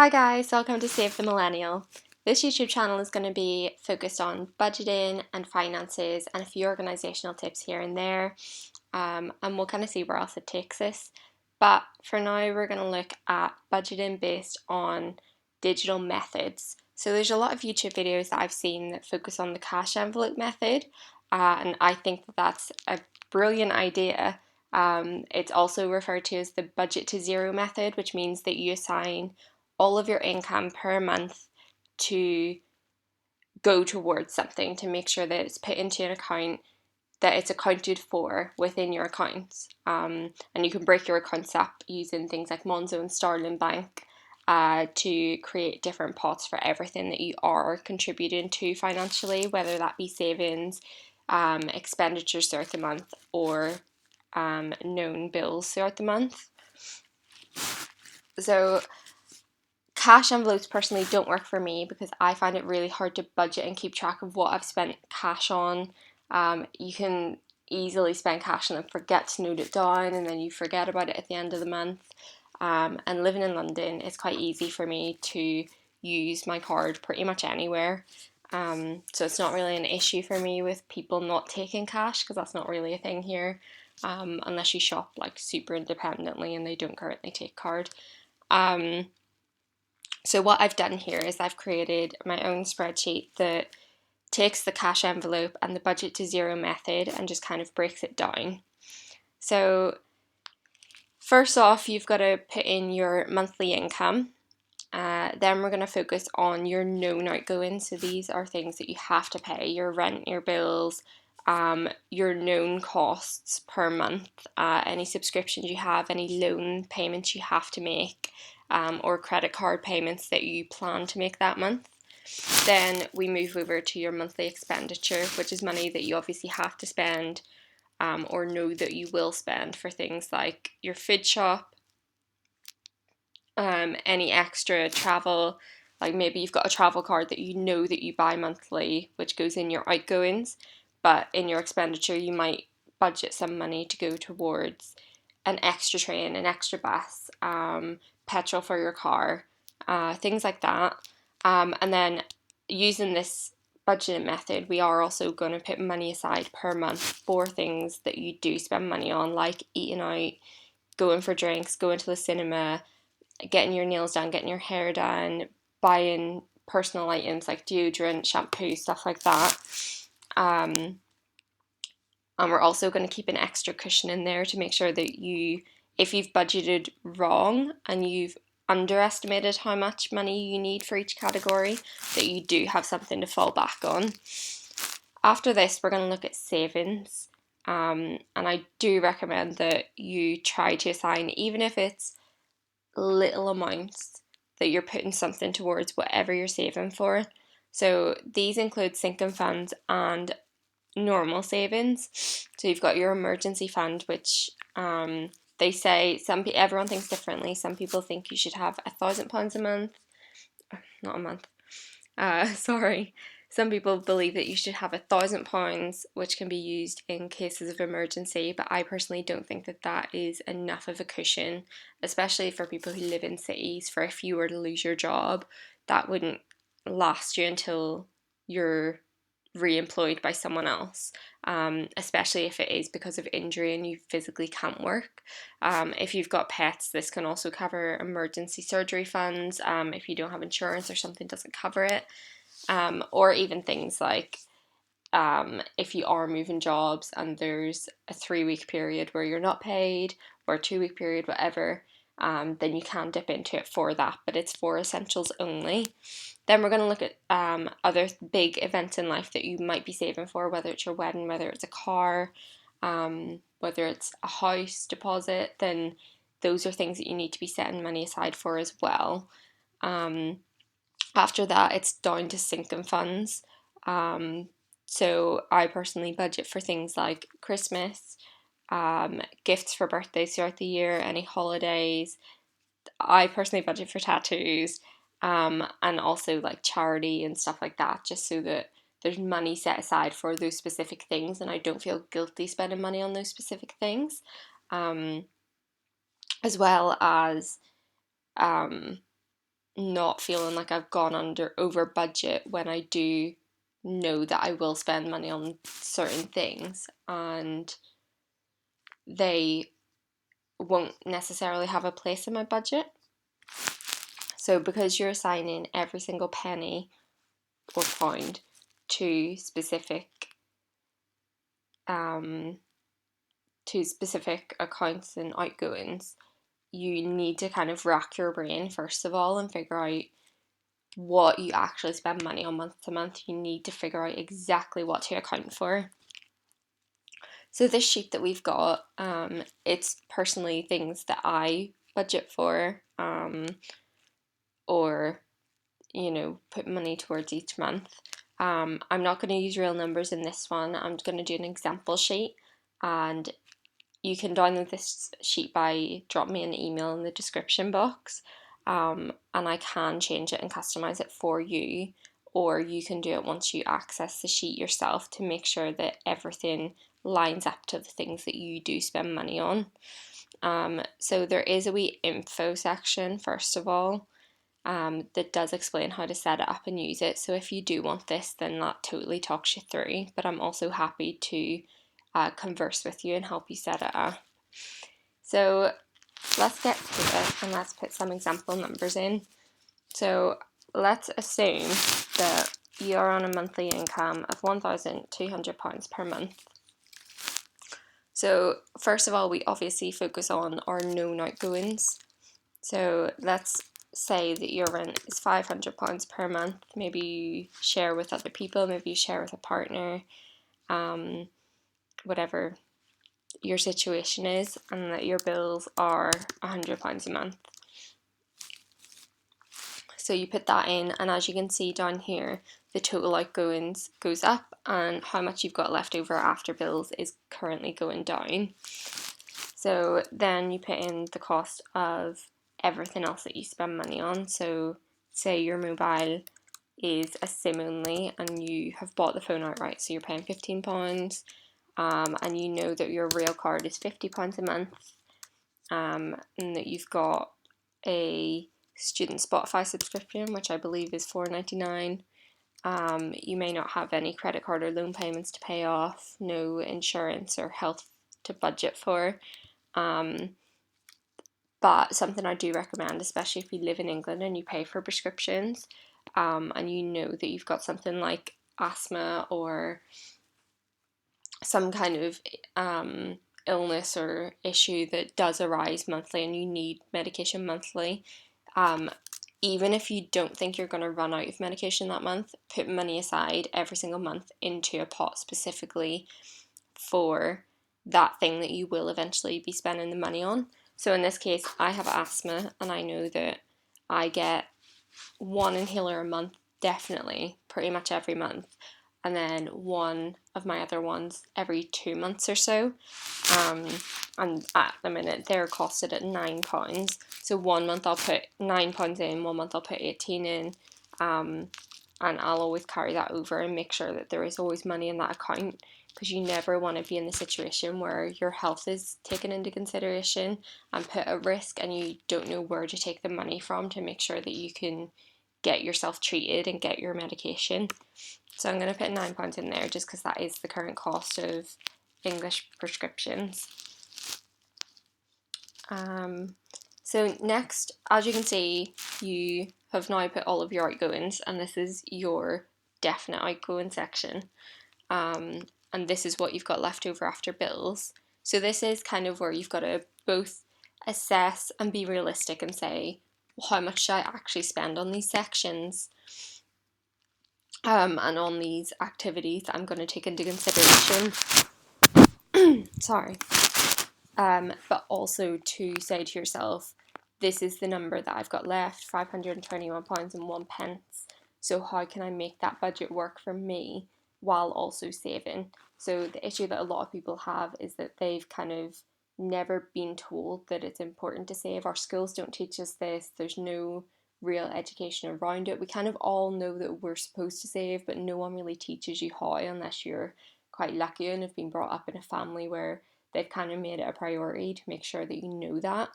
Hi guys, welcome to Save the Millennial. This YouTube channel is going to be focused on budgeting and finances and a few organizational tips here and there, and we'll kind of see where else it takes us. But for now, we're going to look at budgeting based on digital methods. So there's a lot of YouTube videos that I've seen that focus on the cash envelope method, and I think that that's a brilliant idea. It's also referred to as the budget to zero method, which means that you assign all of your income per month to go towards something to make sure that it's put into an account, that it's accounted for within your accounts. And you can break your accounts up using things like Monzo and Starling Bank to create different pots for everything that you are contributing to financially, whether that be savings, expenditures throughout the month, or known bills throughout the month. So cash envelopes personally don't work for me because I find it really hard to budget and keep track of what I've spent cash on. You can easily spend cash and then forget to note it down, and then you forget about it at the end of the month. And living in London, it's quite easy for me to use my card pretty much anywhere. So it's not really an issue for me with people not taking cash because that's not really a thing here, unless you shop like super independently and they don't currently take card. So what I've done here is I've created my own spreadsheet that takes the cash envelope and the budget to zero method and just kind of breaks it down. So first off, you've got to put in your monthly income. Then we're going to focus on your known outgoings. So these are things that you have to pay: your rent, your bills, your known costs per month, any subscriptions you have, any loan payments you have to make, or credit card payments that you plan to make that month. Then we move over to your monthly expenditure, which is money that you obviously have to spend, or know that you will spend for things like your food shop, any extra travel, like maybe you've got a travel card that you know that you buy monthly, which goes in your outgoings, but in your expenditure you might budget some money to go towards an extra train, an extra bus, petrol for your car, things like that. And then using this budgeting method, we are also going to put money aside per month for things that you do spend money on, like eating out, going for drinks, going to the cinema, getting your nails done, getting your hair done, buying personal items like deodorant, shampoo, stuff like that. And we're also going to keep an extra cushion in there to make sure that if you've budgeted wrong and you've underestimated how much money you need for each category, that you do have something to fall back on. After this, we're going to look at savings. And I do recommend that you try to assign, even if it's little amounts, that you're putting something towards whatever you're saving for. So these include sinking funds and normal savings. So you've got your emergency fund, which they say everyone thinks differently. Some people think you should have £1,000 a month, not a month. Sorry. Some people believe that you should have £1,000, which can be used in cases of emergency, but I personally don't think that that is enough of a cushion, especially for people who live in cities. For if you were to lose your job, that wouldn't last you until you're re-employed by someone else, especially if it is because of injury and you physically can't work. If you've got pets, this can also cover emergency surgery funds if you don't have insurance or something doesn't cover it, or even things like if you are moving jobs and there's a 3-week period where you're not paid, or a 2-week period, whatever, then you can dip into it for that, but it's for essentials only. Then we're going to look at other big events in life that you might be saving for, whether it's your wedding, whether it's a car, whether it's a house deposit. Then those are things that you need to be setting money aside for as well. After that, it's down to sinking funds. So I personally budget for things like Christmas, gifts for birthdays throughout the year, any holidays. I personally budget for tattoos, and also like charity and stuff like that, just so that there's money set aside for those specific things and I don't feel guilty spending money on those specific things. As well as not feeling like I've gone over budget when I do know that I will spend money on certain things and they won't necessarily have a place in my budget. So because you're assigning every single penny or pound to specific accounts and outgoings, you need to kind of rack your brain first of all and figure out what you actually spend money on month to month. You need to figure out exactly what to account for. So this sheet that we've got, it's personally things that I budget for, or put money towards each month. I'm not going to use real numbers in this one. I'm going to do an example sheet, and you can download this sheet by dropping me an email in the description box, and I can change it and customize it for you, or you can do it once you access the sheet yourself to make sure that everything lines up to the things that you do spend money on. So there is a wee info section first of all, that does explain how to set it up and use it. So if you do want this, then that totally talks you through, but I'm also happy to converse with you and help you set it up. So let's get to it and let's put some example numbers in. So let's assume that you're on a monthly income of £1,200 per month. So first of all, we obviously focus on our known outgoings. So let's say that your rent is £500 per month. Maybe you share with other people, maybe you share with a partner, whatever your situation is, and that your bills are £100 a month. So you put that in, and as you can see down here, the total outgoings goes up and how much you've got left over after bills is currently going down. So then you put in the cost of everything else that you spend money on. So say your mobile is a SIM only and you have bought the phone outright, so you're paying £15, and you know that your real card is £50 a month, and that you've got a student Spotify subscription, which I believe is $4.99. You may not have any credit card or loan payments to pay off, no insurance or health to budget for. But something I do recommend, especially if you live in England and you pay for prescriptions, and you know that you've got something like asthma or some kind of illness or issue that does arise monthly and you need medication monthly, even if you don't think you're going to run out of medication that month, put money aside every single month into a pot specifically for that thing that you will eventually be spending the money on. So in this case, I have asthma and I know that I get one inhaler a month, definitely, pretty much every month, and then one of my other ones every 2 months or so. And at the minute they're costed at £9. So 1 month I'll put £9 in, 1 month I'll put 18 in, and I'll always carry that over and make sure that there is always money in that account, because you never want to be in the situation where your health is taken into consideration and put at risk and you don't know where to take the money from to make sure that you can get yourself treated and get your medication. So I'm going to put £9 in there just because that is the current cost of English prescriptions. So next, as you can see, you have now put all of your outgoings, and this is your definite outgoing section. And this is what you've got left over after bills. So this is kind of where you've got to both assess and be realistic and say, well, how much should I actually spend on these sections? And on these activities that I'm going to take into consideration. Sorry. But also to say to yourself, this is the number that I've got left, £521.01. So how can I make that budget work for me while also saving? So the issue that a lot of people have is that they've kind of never been told that it's important to save. Our schools don't teach us this. There's no real education around it. We kind of all know that we're supposed to save, but no one really teaches you how, unless you're quite lucky and have been brought up in a family where they've kind of made it a priority to make sure that you know that.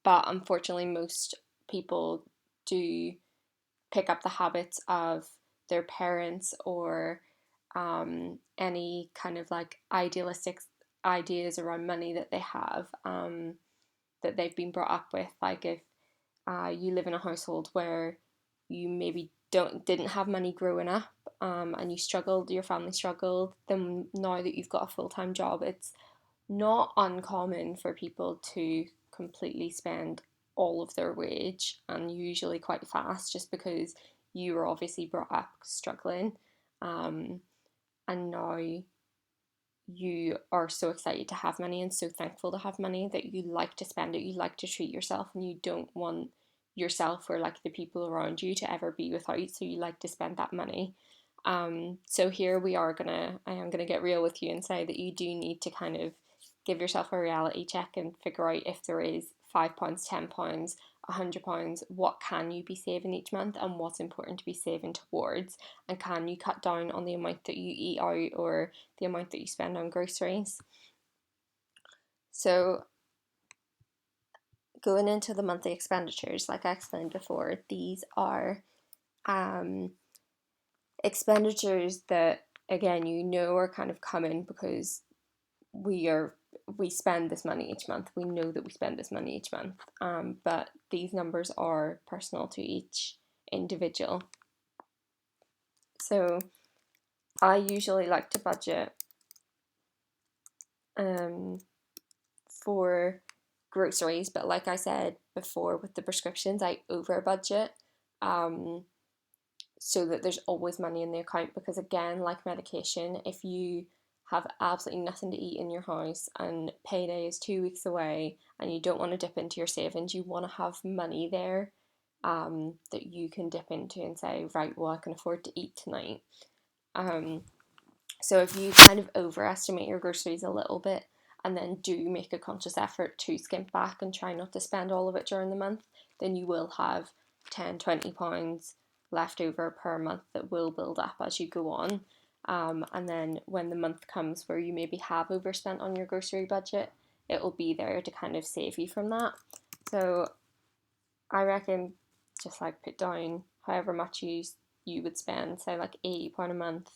But unfortunately, most people do pick up the habits of their parents or any kind of like idealistic ideas around money that they have, that they've been brought up with. Like if you live in a household where you maybe didn't have money growing up, and your family struggled, then now that you've got a full-time job, it's not uncommon for people to completely spend all of their wage, and usually quite fast, just because you were obviously brought up struggling, and now you are so excited to have money and so thankful to have money that you like to spend it, you like to treat yourself, and you don't want yourself or like the people around you to ever be without, so you like to spend that money. So here I am gonna get real with you and say that you do need to kind of give yourself a reality check and figure out if there is £5, £10, £100, what can you be saving each month and what's important to be saving towards, and can you cut down on the amount that you eat out or the amount that you spend on groceries. So going into the monthly expenditures, like I explained before, these are expenditures that, again, are kind of coming because we spend this money each month. We know that we spend this money each month, but these numbers are personal to each individual. So I usually like to budget for groceries, but like I said before with the prescriptions, I over budget, so that there's always money in the account, because again, like medication, if you have absolutely nothing to eat in your house and payday is 2 weeks away and you don't want to dip into your savings, you want to have money there, that you can dip into and say, right, well, I can afford to eat tonight. So if you kind of overestimate your groceries a little bit and then do make a conscious effort to skimp back and try not to spend all of it during the month, then you will have £10-20 left over per month that will build up as you go on. And then when the month comes where you maybe have overspent on your grocery budget, it will be there to kind of save you from that. So I reckon just like put down however much you would spend, say like £80 a month.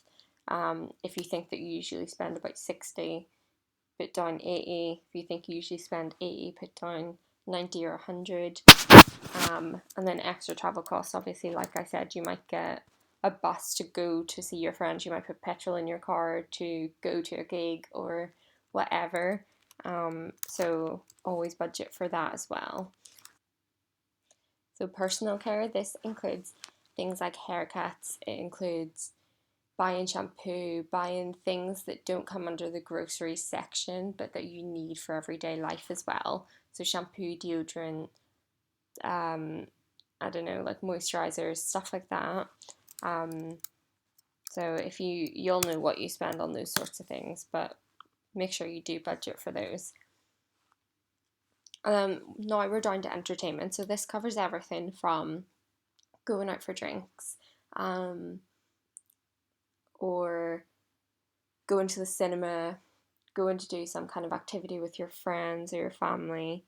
If you think that you usually spend about 60, put down 80. If you think you usually spend 80, put down 90 or 100. And then extra travel costs, obviously, like I said, you might get a bus to go to see your friends, you might put petrol in your car to go to a gig or whatever. So always budget for that as well. So personal care, this includes things like haircuts, it includes buying shampoo, buying things that don't come under the grocery section but that you need for everyday life as well. So shampoo, deodorant, I don't know, like moisturizers, stuff like that. So if you'll know what you spend on those sorts of things, but make sure you do budget for those. Now we're down to entertainment. So this covers everything from going out for drinks, or going to the cinema, going to do some kind of activity with your friends or your family.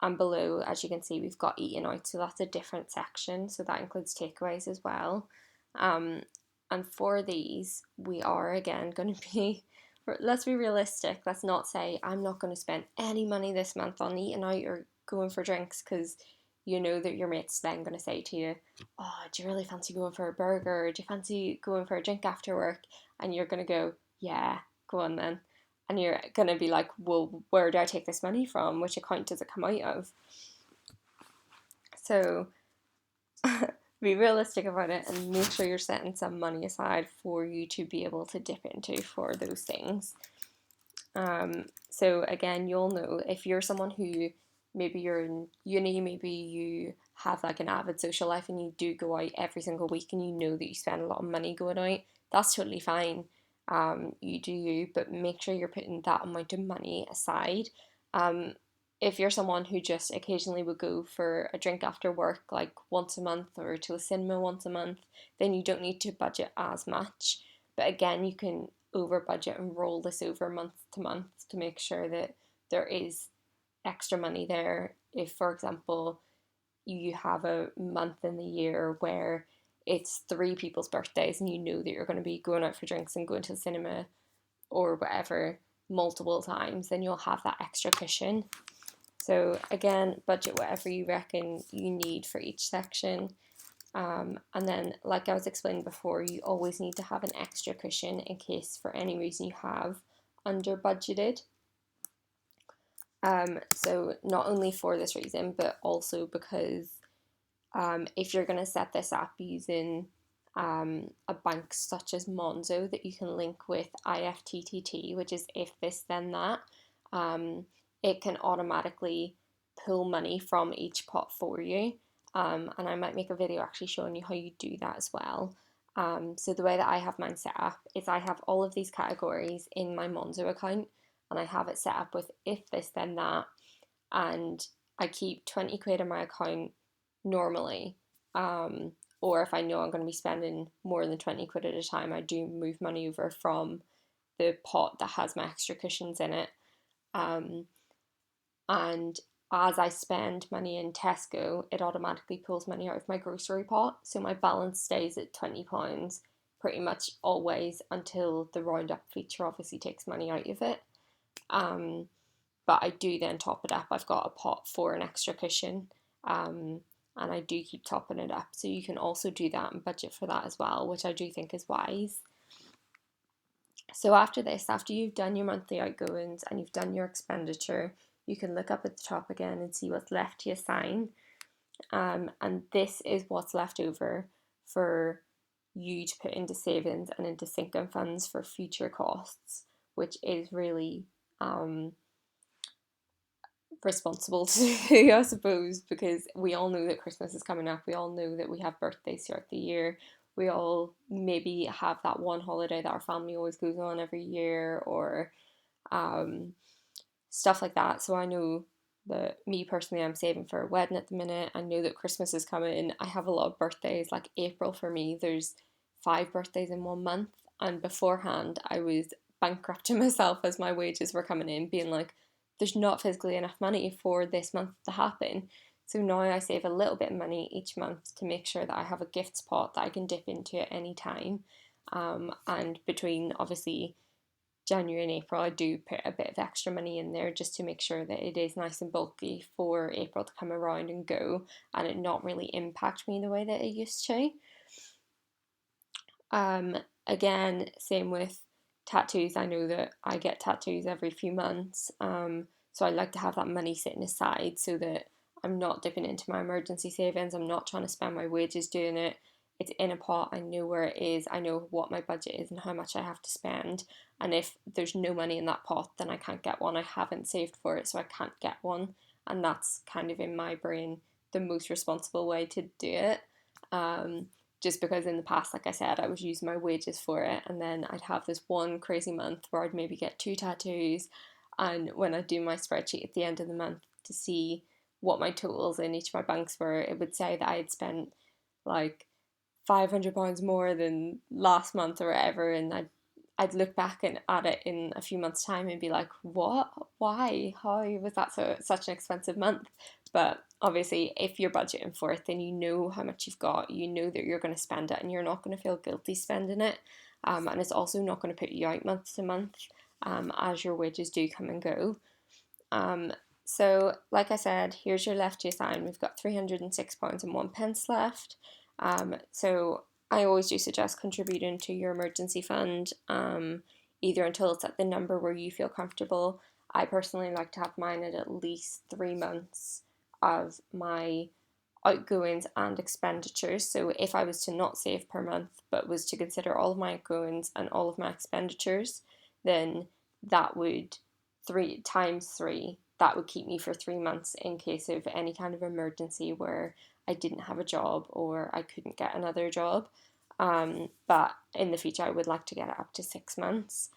And below, as you can see, we've got eating out, so that's a different section, so that includes takeaways as well. And for these, we are again going to be, let's be realistic, let's not say I'm not going to spend any money this month on eating out or going for drinks, because you know that your mate's then going to say to you, oh, do you really fancy going for a burger? Do you fancy going for a drink after work? And you're going to go, yeah, go on then. And you're going to be like, well, where do I take this money from? Which account does it come out of? So be realistic about it and make sure you're setting some money aside for you to be able to dip into for those things. So again, you'll know if you're someone who maybe you're in uni, maybe you have like an avid social life and you do go out every single week and you know that you spend a lot of money going out, that's totally fine. You do you, but make sure you're putting that amount of money aside. If you're someone who just occasionally would go for a drink after work, like once a month, or to a cinema once a month, then you don't need to budget as much. But again, you can over budget and roll this over month to month to make sure that there is extra money there. If, for example, you have a month in the year where it's 3 people's birthdays and you know that you're going to be going out for drinks and going to the cinema or whatever multiple times, then you'll have that extra cushion. So again, budget whatever you reckon you need for each section. And then, like I was explaining before, you always need to have an extra cushion in case for any reason you have under budgeted. So not only for this reason, but also because if you're going to set this up using a bank such as Monzo that you can link with IFTTT, which is if this then that, it can automatically pull money from each pot for you. And I might make a video actually showing you how you do that as well. So the way that I have mine set up is I have all of these categories in my Monzo account, and I have it set up with if this then that, and I keep 20 quid in my account normally. Or if I know I'm going to be spending more than 20 quid at a time, I do move money over from the pot that has my extra cushions in it. And as I spend money in Tesco, it automatically pulls money out of my grocery pot. So my balance stays at £20 pretty much always until the roundup feature obviously takes money out of it. But I do then top it up. I've got a pot for an extra cushion, and I do keep topping it up. So you can also do that and budget for that as well, which I do think is wise. So after this, after you've done your monthly outgoings and you've done your expenditure, you can look up at the top again and see what's left to assign. And this is what's left over for you to put into savings and into sinking funds for future costs, which is really responsible to do, I suppose, because we all know that Christmas is coming up. We all know that we have birthdays throughout the year. We all maybe have that one holiday that our family always goes on every year, or stuff like that. So I know that me personally, I'm saving for a wedding at the minute. I know that Christmas is coming. I have a lot of birthdays, like April for me, there's 5 birthdays in 1 month. And beforehand, I was bankrupting myself as my wages were coming in, being like, there's not physically enough money for this month to happen. So now I save a little bit of money each month to make sure that I have a gifts pot that I can dip into at any time. And between obviously January and April, I do put a bit of extra money in there just to make sure that it is nice and bulky for April to come around and go and it not really impact me the way that it used to. Again, same with tattoos. I know that I get tattoos every few months, so I like to have that money sitting aside so that I'm not dipping into my emergency savings. I'm not trying to spend my wages doing it. It's in a pot. I know where it is. I know what my budget is and how much I have to spend. And if there's no money in that pot, then I can't get one. I haven't saved for it, so I can't get one. And that's kind of in my brain the most responsible way to do it. Just because in the past, like I said, I was using my wages for it, and then I'd have this one crazy month where I'd maybe get 2 tattoos, and when I do my spreadsheet at the end of the month to see what my totals in each of my banks were, it would say that I had spent like £500 more than last month or whatever, and I'd look back at it in a few months' time and be like, what? Why? How was that such an expensive month? But obviously, if you're budgeting for it, then you know how much you've got. You know that you're going to spend it, and you're not going to feel guilty spending it. And it's also not going to put you out month to month as your wages do come and go. So, like I said, here's your left to assign. We've got £306.01 left. So I always do suggest contributing to your emergency fund, either until it's at the number where you feel comfortable. I personally like to have mine at least 3 months of my outgoings and expenditures. So if I was to not save per month, but was to consider all of my outgoings and all of my expenditures, then that would 3 times 3. That would keep me for 3 months in case of any kind of emergency where I didn't have a job or I couldn't get another job. But in the future, I would like to get it up to 6 months.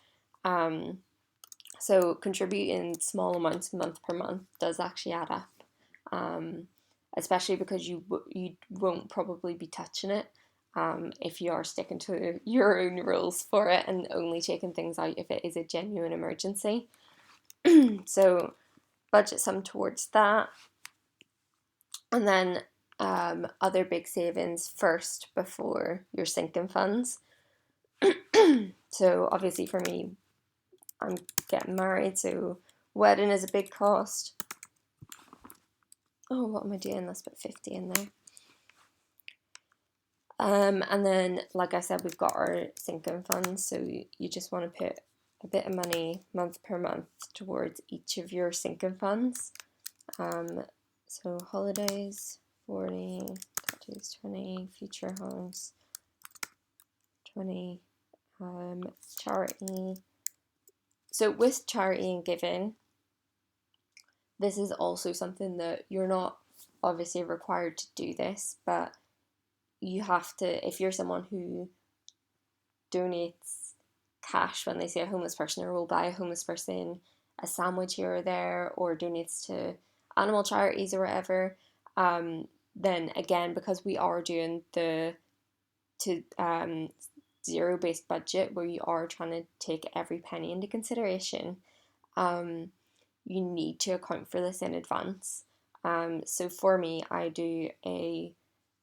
So contributing small amounts month per month does actually add up, especially because you won't probably be touching it if you are sticking to your own rules for it and only taking things out if it is a genuine emergency. So budget some towards that. And then other big savings first before your sinking funds. So obviously for me, I'm getting married, so wedding is a big cost. Oh, what am I doing? Let's put 50 in there. And then, like I said, we've got our sinking funds, so you just want to put a bit of money month per month towards each of your sinking funds. So holidays, 40, tattoos, 20, future homes, 20, charity. So with charity and giving, this is also something that you're not obviously required to do this, but you have to, if you're someone who donates cash when they see a homeless person or will buy a homeless person a sandwich here or there, or donates to animal charities or whatever, then again, because we are doing the zero based budget where you are trying to take every penny into consideration, you need to account for this in advance. So for me, I do a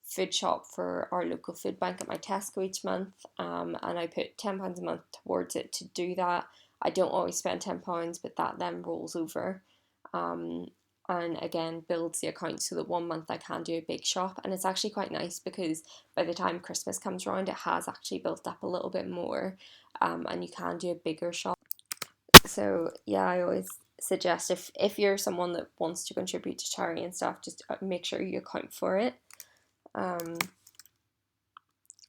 food shop for our local food bank at my Tesco each month, and I put £10 a month towards it to do that. I don't always spend £10, but that then rolls over, and again builds the account so that one month I can do a big shop. And it's actually quite nice because by the time Christmas comes around, it has actually built up a little bit more, and you can do a bigger shop. So yeah, I always suggest if you're someone that wants to contribute to charity and stuff, just make sure you account for it. And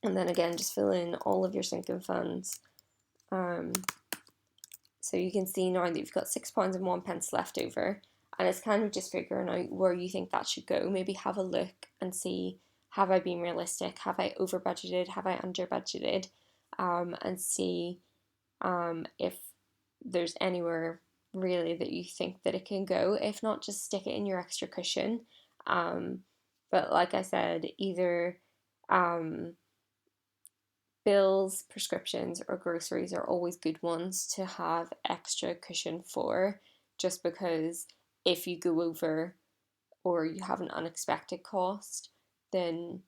then again, just fill in all of your sinking funds. So you can see now that you've got £6.01 left over, and it's kind of just figuring out where you think that should go. Maybe have a look and see, have I been realistic? Have I over budgeted? Have I under budgeted? And see if there's anywhere really that you think that it can go. If not, just stick it in your extra cushion. But like I said, either bills, prescriptions, or groceries are always good ones to have extra cushion for, just because if you go over or you have an unexpected cost, then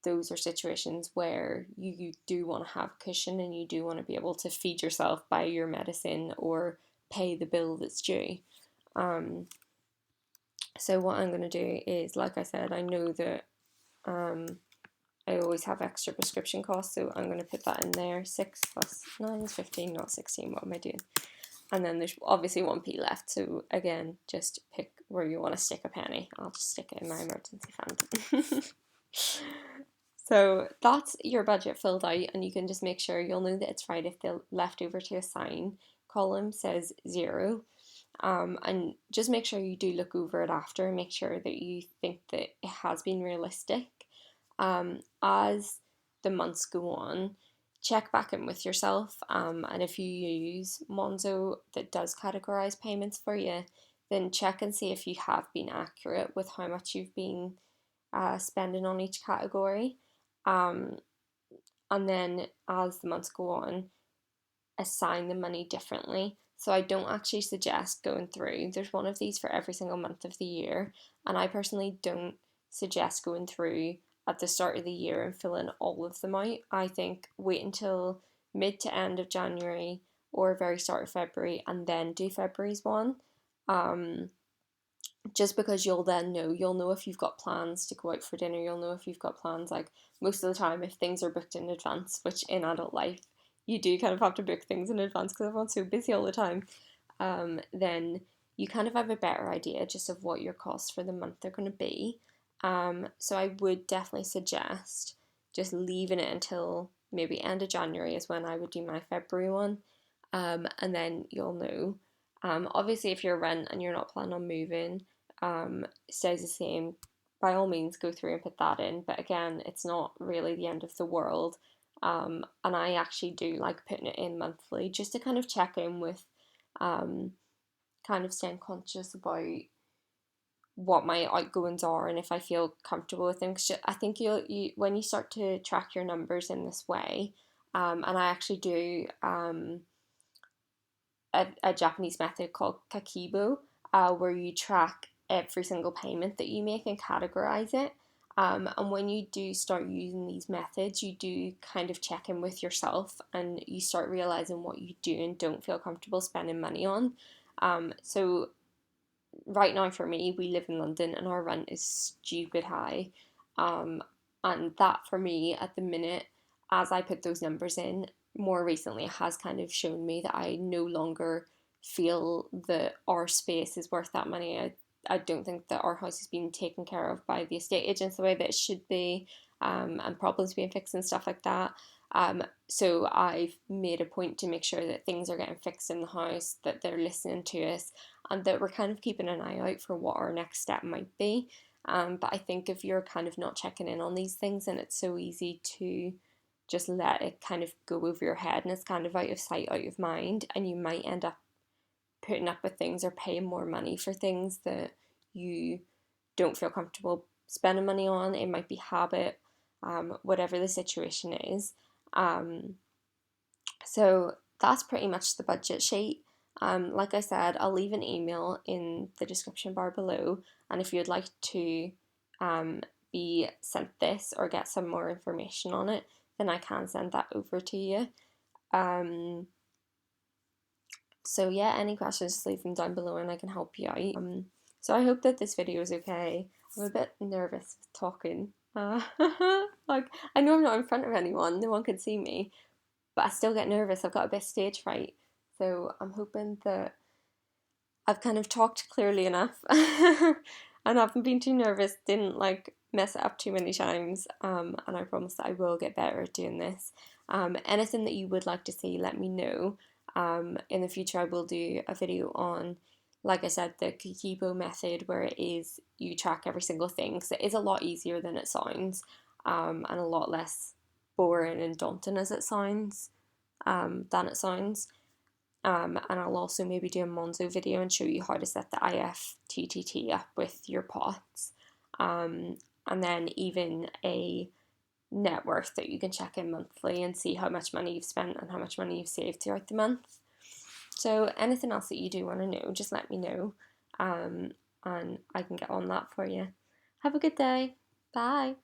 those are situations where you do want to have cushion and you do want to be able to feed yourself, buy your medicine, or pay the bill that's due. So what I'm going to do is, like I said, I know that I always have extra prescription costs, so I'm going to put that in there. 6 plus 9 is 15, not 16. What am I doing? And then there's obviously 1p left, so again, just pick where you want to stick a penny. I'll just stick it in my emergency fund. So that's your budget filled out, and you can just make sure you'll know that it's right if the leftover to assign column says 0. And just make sure you do look over it after and make sure that you think that it has been realistic. As the months go on, check back in with yourself, and if you use Monzo that does categorize payments for you, then check and see if you have been accurate with how much you've been spending on each category. And then as the months go on, assign the money differently. So I don't actually suggest going through, there's one of these for every single month of the year, and I personally don't suggest going through at the start of the year and filling all of them out. I think wait until mid to end of January or very start of February and then do February's one. Just because you'll know if you've got plans to go out for dinner, you'll know if you've got plans, like most of the time if things are booked in advance, which in adult life you do kind of have to book things in advance because everyone's so busy all the time, then you kind of have a better idea just of what your costs for the month are going to be. So I would definitely suggest just leaving it until maybe end of January is when I would do my February one, and then you'll know. Obviously if you're rent and you're not planning on moving, stays the same, by all means go through and put that in, but again, it's not really the end of the world. And I actually do like putting it in monthly just to kind of check in with, kind of staying conscious about what my outgoings are and if I feel comfortable with them. Cause I think you when you start to track your numbers in this way, and I actually do a Japanese method called kakibo, where you track every single payment that you make and categorize it. And when you do start using these methods, you do kind of check in with yourself and you start realizing what you do and don't feel comfortable spending money on. So right now for me, we live in London and our rent is stupid high. Um, and that for me at the minute, as I put those numbers in, more recently has kind of shown me that I no longer feel that our space is worth that money. I don't think that our house is being taken care of by the estate agents the way that it should be, and problems being fixed and stuff like that. So I've made a point to make sure that things are getting fixed in the house, that they're listening to us, and that we're kind of keeping an eye out for what our next step might be. But I think if you're kind of not checking in on these things, and it's so easy to just let it kind of go over your head and it's kind of out of sight, out of mind, and you might end up putting up with things or paying more money for things that you don't feel comfortable spending money on. It might be habit, whatever the situation is. So that's pretty much the budget sheet. Like I said, I'll leave an email in the description bar below, and if you'd like to be sent this or get some more information on it, then I can send that over to you. So yeah, any questions, just leave them down below and I can help you out. So I hope that this video is okay. I'm a bit nervous talking. Like, I know I'm not in front of anyone, no one can see me, but I still get nervous. I've got a bit of stage fright. So I'm hoping that I've kind of talked clearly enough and haven't been too nervous, didn't like mess it up too many times. And I promise that I will get better at doing this. Anything that you would like to see, let me know. In the future, I will do a video on, like I said, the Kikibo method, where it is you track every single thing. So it is a lot easier than it sounds, and a lot less boring and daunting as it sounds, than it sounds. And I'll also maybe do a Monzo video and show you how to set the IFTTT up with your pots. And then even a net worth that you can check in monthly and see how much money you've spent and how much money you've saved throughout the month. So anything else that you do want to know, just let me know, and I can get on that for you. Have a good day. Bye.